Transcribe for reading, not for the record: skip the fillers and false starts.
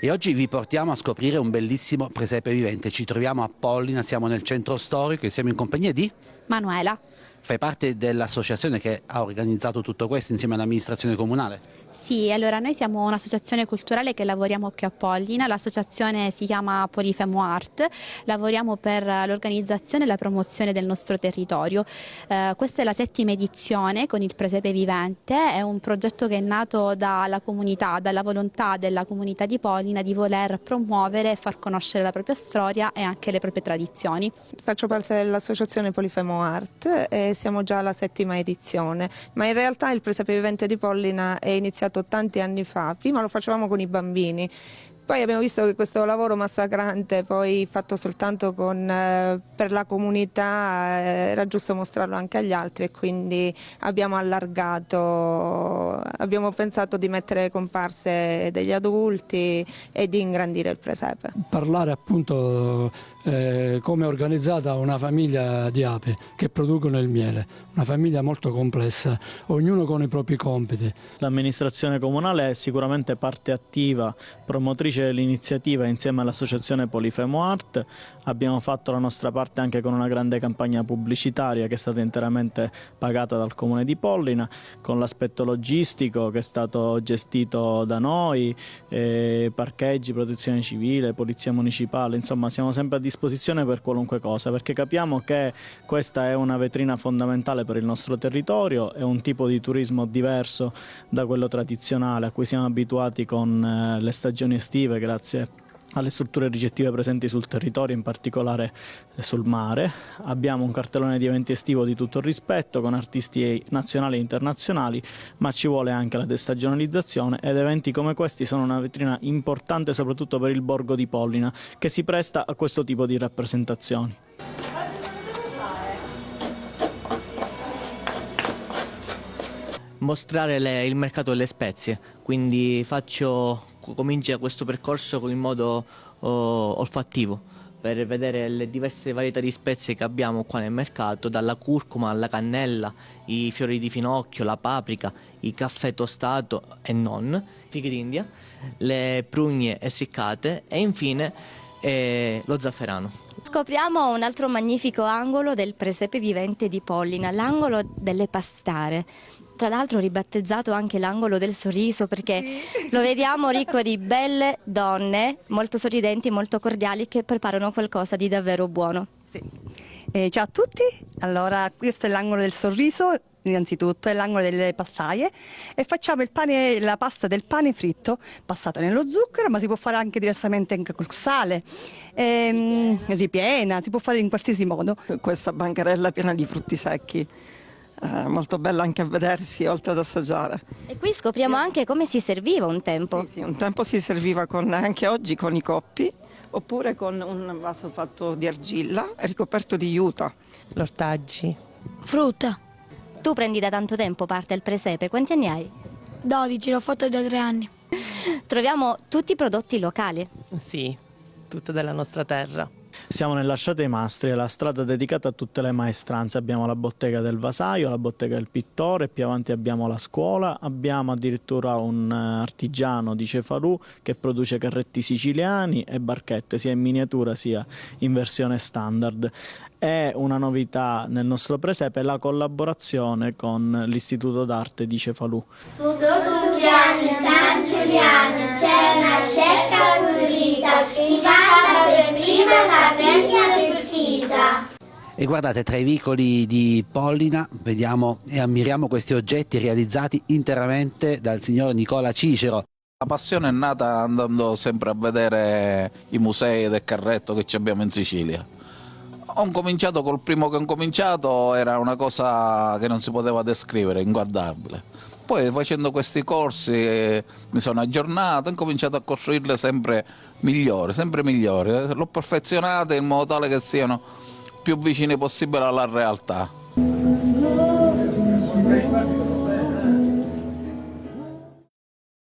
E oggi vi portiamo a scoprire un bellissimo presepe vivente. Ci troviamo a Pollina, siamo nel centro storico e siamo in compagnia di Manuela. Fai parte dell'associazione che ha organizzato tutto questo insieme all'amministrazione comunale? Sì, allora noi siamo un'associazione culturale che lavoriamo qui a Pollina, l'associazione si chiama Polifemo Art, lavoriamo per l'organizzazione e la promozione del nostro territorio. Questa è la 7ª edizione con il presepe vivente, è un progetto che è nato dalla comunità, dalla volontà della comunità di Pollina di voler promuovere e far conoscere la propria storia e anche le proprie tradizioni. Faccio parte dell'associazione Polifemo Art e siamo già alla 7ª edizione, ma in realtà il presepe vivente di Pollina è iniziato tanti anni fa. Prima lo facevamo con i bambini, poi abbiamo visto che questo lavoro massacrante, poi fatto soltanto per la comunità, era giusto mostrarlo anche agli altri e quindi abbiamo allargato, abbiamo pensato di mettere comparse degli adulti e di ingrandire il presepe. Parlare appunto come è organizzata una famiglia di api che producono il miele, una famiglia molto complessa, ognuno con i propri compiti. L'amministrazione comunale è sicuramente parte attiva, promotrice dell'iniziativa insieme all'associazione Polifemo Art. Abbiamo fatto la nostra parte anche con una grande campagna pubblicitaria che è stata interamente pagata dal Comune di Pollina, con l'aspetto logistico che è stato gestito da noi, parcheggi, protezione civile, polizia municipale, insomma siamo sempre a disposizione per qualunque cosa, perché capiamo che questa è una vetrina fondamentale per il nostro territorio, è un tipo di turismo diverso da quello tradizionale a cui siamo abituati con le stagioni estive grazie alle strutture ricettive presenti sul territorio, in particolare sul mare. Abbiamo un cartellone di eventi estivo di tutto il rispetto con artisti nazionali e internazionali, ma ci vuole anche la destagionalizzazione ed eventi come questi sono una vetrina importante soprattutto per il borgo di Pollina che si presta a questo tipo di rappresentazioni. Mostrare il mercato delle spezie, quindi comincia questo percorso con il modo olfattivo per vedere le diverse varietà di spezie che abbiamo qua nel mercato, dalla curcuma alla cannella, i fiori di finocchio, la paprika, il caffè tostato e non, fichi d'India, le prugne essiccate e infine lo zafferano. Scopriamo un altro magnifico angolo del presepe vivente di Pollina, l'angolo delle pastare. Tra l'altro ribattezzato anche l'angolo del sorriso perché lo vediamo ricco di belle donne, molto sorridenti, molto cordiali che preparano qualcosa di davvero buono. Sì. Ciao a tutti, allora questo è l'angolo del sorriso, innanzitutto è l'angolo delle pastaie e facciamo la pasta del pane fritto passata nello zucchero, ma si può fare anche diversamente anche col sale, ripiena, si può fare in qualsiasi modo. Questa bancarella piena di frutti secchi. Molto bella anche a vedersi oltre ad assaggiare. E qui scopriamo anche come si serviva un tempo. Sì, un tempo si serviva anche oggi con i coppi oppure con un vaso fatto di argilla ricoperto di juta. L'ortaggi. Frutta. Tu prendi da tanto tempo parte al presepe, quanti anni hai? 12, l'ho fatto da 3 anni. Troviamo tutti i prodotti locali. Sì, tutto della nostra terra. Siamo nella Lasciate ai Mastri, la strada dedicata a tutte le maestranze. Abbiamo la bottega del vasaio, la bottega del pittore, più avanti abbiamo la scuola, abbiamo addirittura un artigiano di Cefalù che produce carretti siciliani e barchette, sia in miniatura sia in versione standard. È una novità nel nostro presepe la collaborazione con l'Istituto d'Arte di Cefalù. Su Tugliani, San Giuliano, c'è una scelta pulita, chi canta per prima Sardegna vestita. E guardate, tra i vicoli di Pollina vediamo e ammiriamo questi oggetti realizzati interamente dal signor Nicola Cicero. La passione è nata andando sempre a vedere i musei del carretto che ci abbiamo in Sicilia. Ho cominciato col primo che ho cominciato, era una cosa che non si poteva descrivere, inguardabile. Poi facendo questi corsi mi sono aggiornato, ho cominciato a costruirle sempre migliori, sempre migliori. L'ho perfezionata in modo tale che siano più vicine possibile alla realtà.